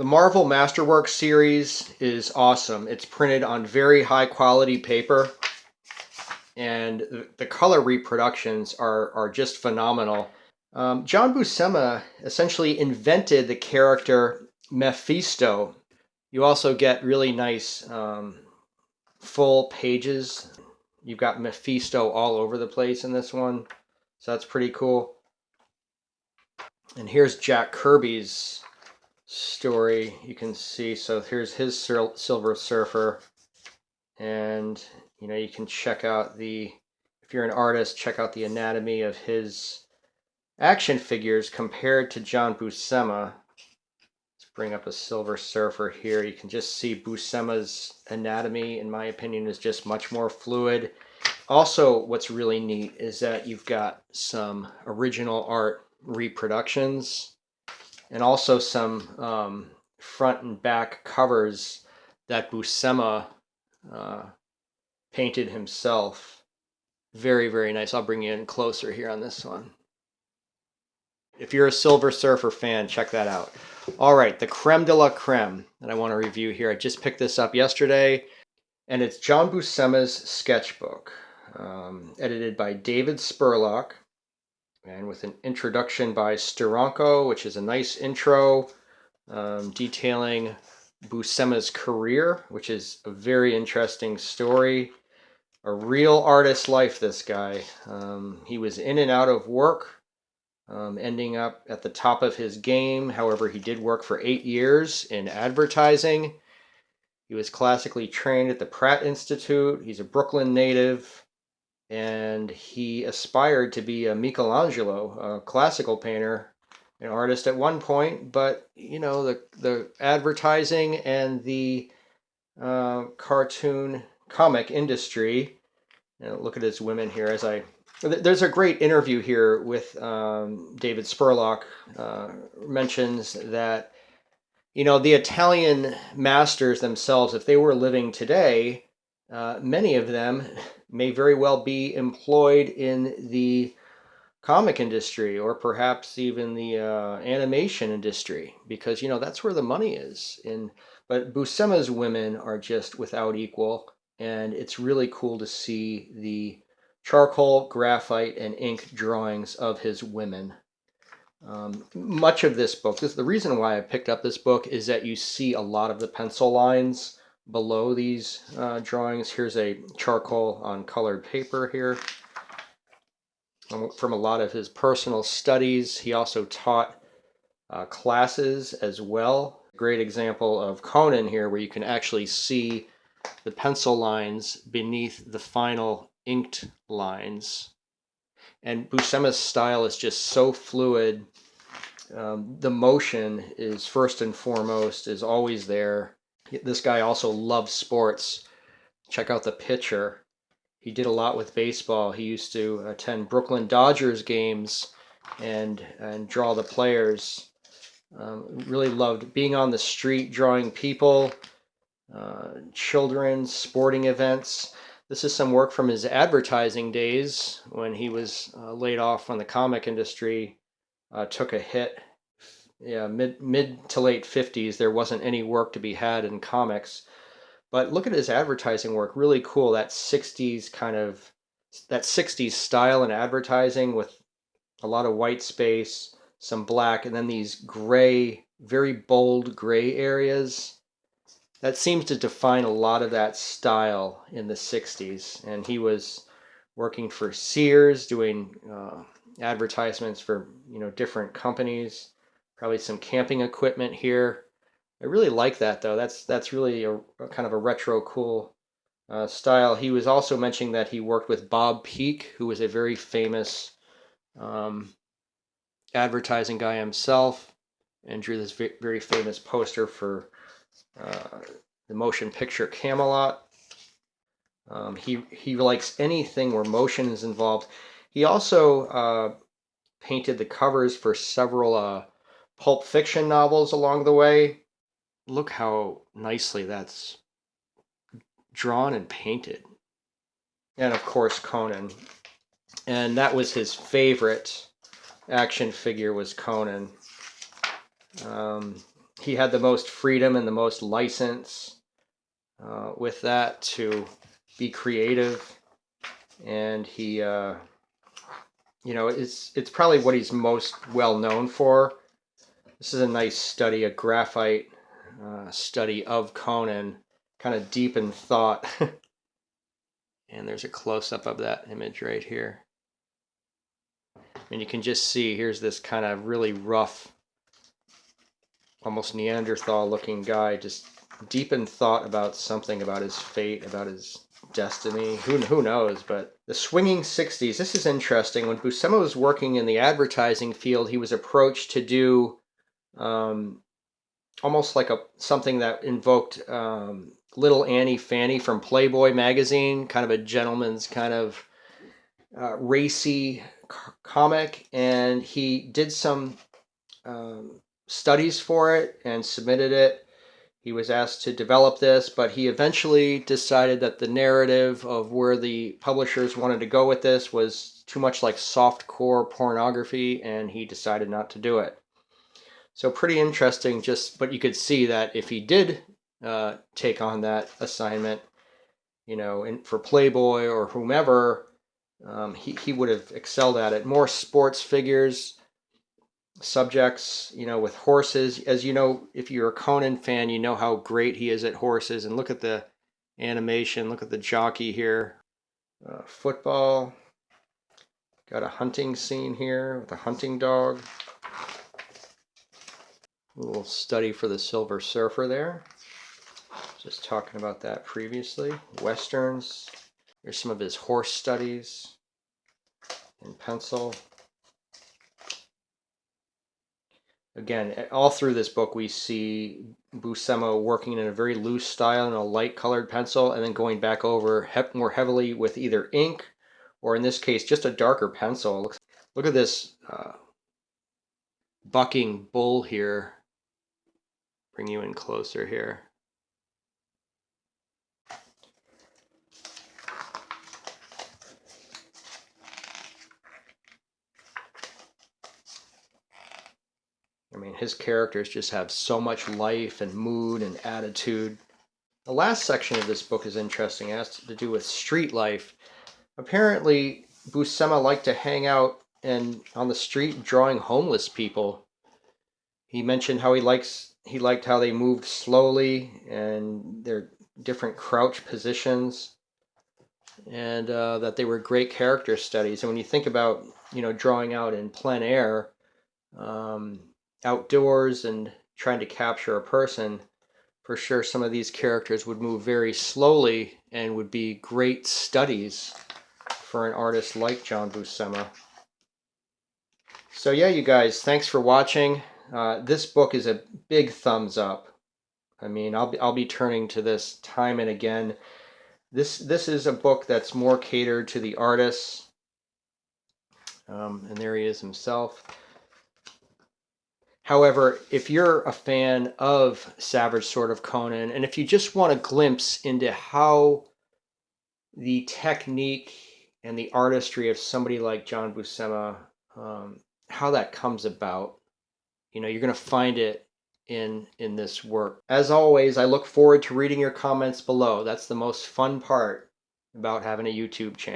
The Marvel Masterworks series is awesome. It's printed on very high quality paper, and the color reproductions are just phenomenal. John Buscema essentially invented the character Mephisto. You also get really nice full pages. You've got Mephisto all over the place in this one, so that's pretty cool. And here's Jack Kirby's story. You can see, so here's his Silver Surfer, and you can check out if you're an artist, check out the anatomy of his action figures compared to John Buscema. Let's bring up a Silver Surfer here. You can just see Buscema's anatomy, in my opinion, is just much more fluid. Also, what's really neat is that you've got some original art reproductions and also some front and back covers that Buscema painted himself. Very, very nice. I'll bring you in closer here on this one. If you're a Silver Surfer fan, check that out. All right, the creme de la creme that I want to review here. I just picked this up yesterday, and it's John Buscema's Sketchbook, edited by David Spurlock, and with an introduction by Steranko, which is a nice intro detailing Buscema's career, which is a very interesting story. A real artist's life, this guy. He was in and out of work, ending up at the top of his game. However, he did work for 8 years in advertising. He was classically trained at the Pratt Institute. He's a Brooklyn native, and he aspired to be a Michelangelo, a classical painter, an artist at one point. But the advertising and the cartoon comic industry. Look at his women here. There's a great interview here with David Spurlock. Mentions that the Italian masters themselves, if they were living today, many of them may very well be employed in the comic industry or perhaps even the animation industry, because that's where the money is. But Buscema's women are just without equal, and it's really cool to see the charcoal, graphite, and ink drawings of his women. Much of this book, the reason why I picked up this book is that you see a lot of the pencil lines below these drawings. Here's a charcoal on colored paper here from a lot of his personal studies. He also taught classes as well. Great example of Conan here, where you can actually see the pencil lines beneath the final inked lines. And Buscema's style is just so fluid. The motion is first and foremost, is always there. This guy also loves sports. Check out the picture. He did a lot with baseball. He used to attend Brooklyn Dodgers games and draw the players. Really loved being on the street, drawing people, children, sporting events. This is some work from his advertising days when he was laid off from the comic industry. Took a hit. Yeah, mid to late 50s, there wasn't any work to be had in comics. But look at his advertising work. Really cool. That 60s style in advertising with a lot of white space, some black, and then these gray, very bold gray areas. That seems to define a lot of that style in the 60s. And he was working for Sears, doing advertisements for different companies. Probably some camping equipment here. I really like that, though. That's really a kind of a retro cool style. He was also mentioning that he worked with Bob Peak, who was a very famous advertising guy himself, and drew this very famous poster for the motion picture Camelot. He likes anything where motion is involved. He also painted the covers for several Pulp Fiction novels along the way. Look how nicely that's drawn and painted. And of course Conan. And that was his favorite action figure, was Conan. he had the most freedom and the most license with that to be creative, and he, you know, it's probably what he's most well known for. This is a nice study, a graphite study of Conan, kind of deep in thought. And there's a close-up of that image right here. And you can just see, here's this kind of really rough, almost Neanderthal-looking guy, just deep in thought about something, about his fate, about his destiny. Who knows? But the swinging 60s, this is interesting. When Buscema was working in the advertising field, he was approached to do almost like something that invoked Little Annie Fanny from Playboy magazine, kind of a gentleman's kind of racy comic, and he did some studies for it and submitted it. He was asked to develop this, but he eventually decided that the narrative of where the publishers wanted to go with this was too much like softcore pornography, and he decided not to do it. So pretty interesting, but you could see that if he did take on that assignment, you know, for Playboy or whomever, he would have excelled at it. More sports figures, subjects, you know, with horses. As you know, if you're a Conan fan, you know how great he is at horses. And look at the animation. Look at the jockey here. Football. Got a hunting scene here with a hunting dog. A little study for the Silver Surfer there. Just talking about that previously. Westerns. Here's some of his horse studies in pencil. Again, all through this book we see Buscema working in a very loose style and a light colored pencil, and then going back over more heavily with either ink or, in this case, just a darker pencil. Look at this bucking bull here. Bring you in closer here. I mean, his characters just have so much life and mood and attitude. The last section of this book is interesting. It has to do with street life. Apparently, Buscema liked to hang out on the street drawing homeless people. He mentioned how he liked how they moved slowly and their different crouch positions, and that they were great character studies. And when you think about, you know, drawing out in plein air, outdoors, and trying to capture a person, for sure some of these characters would move very slowly and would be great studies for an artist like John Buscema. So yeah, you guys, thanks for watching. This book is a big thumbs up. I mean, I'll be turning to this time and again. This is a book that's more catered to the artists. And there he is himself. However, if you're a fan of Savage Sword of Conan, and if you just want a glimpse into how the technique and the artistry of somebody like John Buscema, how that comes about, you know, you're going to find it in this work. As always, I look forward to reading your comments below. That's the most fun part about having a YouTube channel.